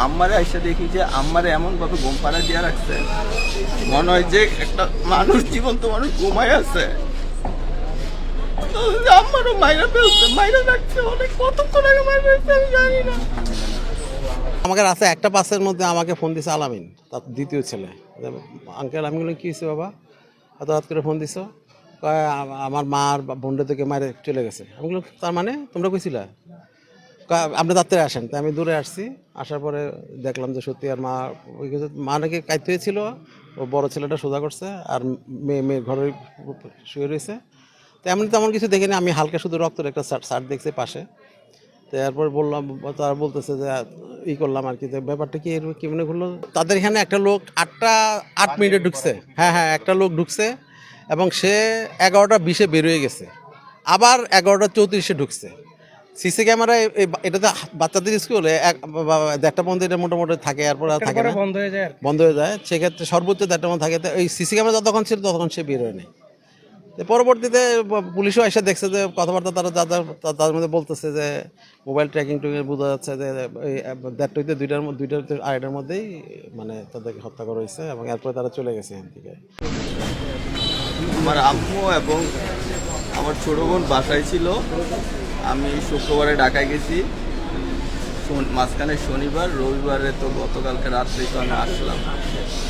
আমারে আইসা দেখি যে আমারে এমনভাবে ঘুম পাড়া দিয়ে রাখছে, মনে হয় যে একটা মানুষ, জীবন্ত মানুষ ঘুমায় আছে। আমারও মাইরা ফেলছে, মাইরা রাখছে অনেক, কতক্ষণ আগে মাইরা ফেলছে আমি জানি না। আমাকে রাস্তায় একটা বাসের মধ্যে আমাকে ফোন দিছে আলামিন, তার দ্বিতীয় ছেলে। আঙ্কেল, আমি বললাম কী হয়েছে বাবা, এত রাত করে ফোন দিছো? কয় আমার মা আর বোনটা থেকে মারে চলে গেছে। আমি বললাম তার মানে তোমরা কইছিলা? আপনি তাড়াতাড়ি আসেন। তাই আমি দূরে আসছি, আসার পরে দেখলাম যে সত্যি আর মা ওই মা নাকি কাইতে হয়েছিল, ও বড় ছেলেটা সোজা করছে আর মেয়ে ঘরে শুয়ে রয়েছে। তো এমন তেমন কিছু দেখিনি, আমি হালকা শুধু রক্তের একটা শার্ট দেখছি পাশে। তো এরপর বললাম, তারা বলতেছে যে করলাম আর কি, ব্যাপারটা কি কি মনে করলো। তাদের এখানে একটা লোক 8:08 ঢুকছে। হ্যাঁ, একটা লোক ঢুকছে এবং সে 11:20 বেরোয় গেছে, আবার 11:34 ঢুকছে। সিসি ক্যামেরায় এটাতে বাচ্চাদের স্কুলে 1টা পর্যন্ত এটা মোটামুটি থাকে, এরপর আর থাকে না, বন্ধ হয়ে যায়। সেক্ষেত্রে সর্বোচ্চ 1টা পর্যন্ত থাকে। তো এই সিসি ক্যামেরা যতক্ষণ ছিল ততক্ষণ সে বেরোয় নেই। পরবর্তীতে পুলিশও এসে দেখছে যে কথাবার্তা তারা তাদের মধ্যে বলতেছে যে মোবাইল ট্র্যাকিং বোঝা যাচ্ছে যে এই 1:30-2:00 মধ্যেই মানে তাদেরকে হত্যা করা হয়েছে এবং এরপরে তারা চলে গেছে এখান থেকে। আমার আম্মু এবং আমার ছোট বোন বাসায় ছিল। আমি শুক্রবারে ঢাকায় গেছি, মাঝখানে শনিবার রবিবারে, তো গতকালকে রাত্রেই তো আমি আসলাম।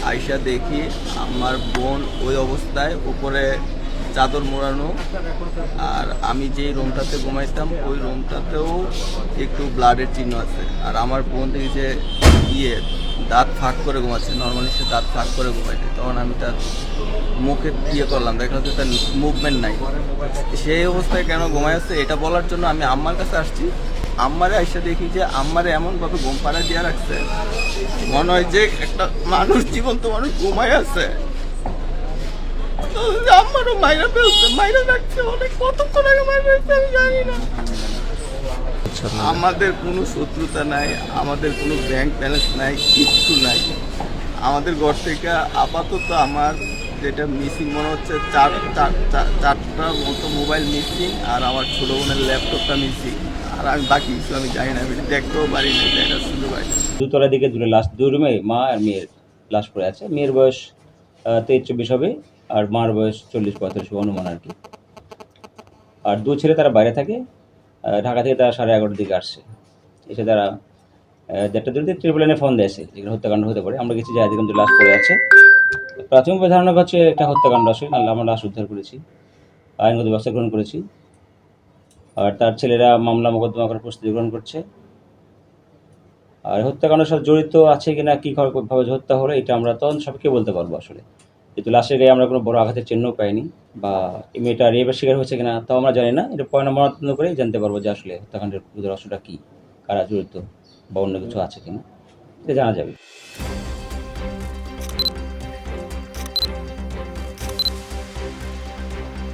আইসা দেখি আমার বোন ওই অবস্থায়, উপরে চাদর মোড়ানো, আর আমি যেই রুমটাতে ঘুমাইতাম ওই রুমটাতেও একটু ব্লাডের চিহ্ন আছে। আর আমার বোন দেখি যে দাঁত ফাঁক করে ঘুমাচ্ছে, নর্মালি সে দাঁত ফাঁক করে ঘুমাইছে। তখন আমি তার মুখে করলাম, দেখা যাচ্ছে তার মুভমেন্ট নাই। সেই অবস্থায় কেন ঘুমাই আছে এটা বলার জন্য আমি আম্মার কাছে আসছি। আম্মারে আইসা দেখি যে আমারে এমনভাবে ঘুম পাড়া দিয়ে রাখছে, মনে হয় যে একটা মানুষ, জীবন্ত মানুষ ঘুমায় আছে। আমারও মাইরা ফেলছে, মাইরা রাখছে অনেক, কতক্ষণ আগে মাইরা ফেলছে আমি জানি না। আমাদের কোনো শত্রুতা নাই, আমাদের কোনো ব্যাংক ব্যালেন্স নাই, কিচ্ছু নাই। আমাদের ঘর থেকে আপাতত আমার যেটা মিসিং মনে হচ্ছে, চারটা মতো মোবাইল মিসিং, আর আমার ছোটো বোনের ল্যাপটপটা মিসিং। আর আমি বাকি কিছু আমি জানি না, আমি দেখতেও পারি না, দেখার সুযোগ হয় না। দুতলা দিকে দুটো লাশ, 2 রুমে মা আর মেয়ের লাশ পড়ে আছে। মেয়ের বয়স 23-24 হবে, আর মার বয়স 40-45 অনুমান আর কি। আর 2 ছেলে তারা বাইরে থাকে। ঢাকা থেকে তারা 11:30 দিকে আসছে। এসে তারা 1:30 দিকে ট্রিপল লাইনে ফোন দিয়েছে যেখানে হত্যাকাণ্ড হতে পারে। আমরা গেছি, যে দেখুন লাশ পড়ে আছে। প্রাথমিকভাবে ধারণা হচ্ছে একটা হত্যাকাণ্ড আসলে, নাহলে আমরা লাশ উদ্ধার করেছি, আইনগত ব্যবস্থা গ্রহণ করেছি। আর তার ছেলেরা মামলা মোকদ্দমা করার প্রস্তুতি গ্রহণ করছে। আর হত্যাকাণ্ডের সাথে জড়িত আছে কিনা, কীভাবে হত্যা হলো, এটা আমরা তখন সবকে বলতে পারবো আসলে। যেহেতু লাশের গায়ে আমরা কোনো বড় আঘাতের চিহ্নও পাইনি, বা এই মেয়েটা রেপের শিকার হয়েছে কিনা তাও আমরা জানি না। এটা ময়নাতদন্ত করেই জানতে পারবো যে আসলে হত্যাকাণ্ডের রহস্যটা কী, কারা জড়িত বা অন্য কিছু আছে কিনা, এটা জানা যাবে।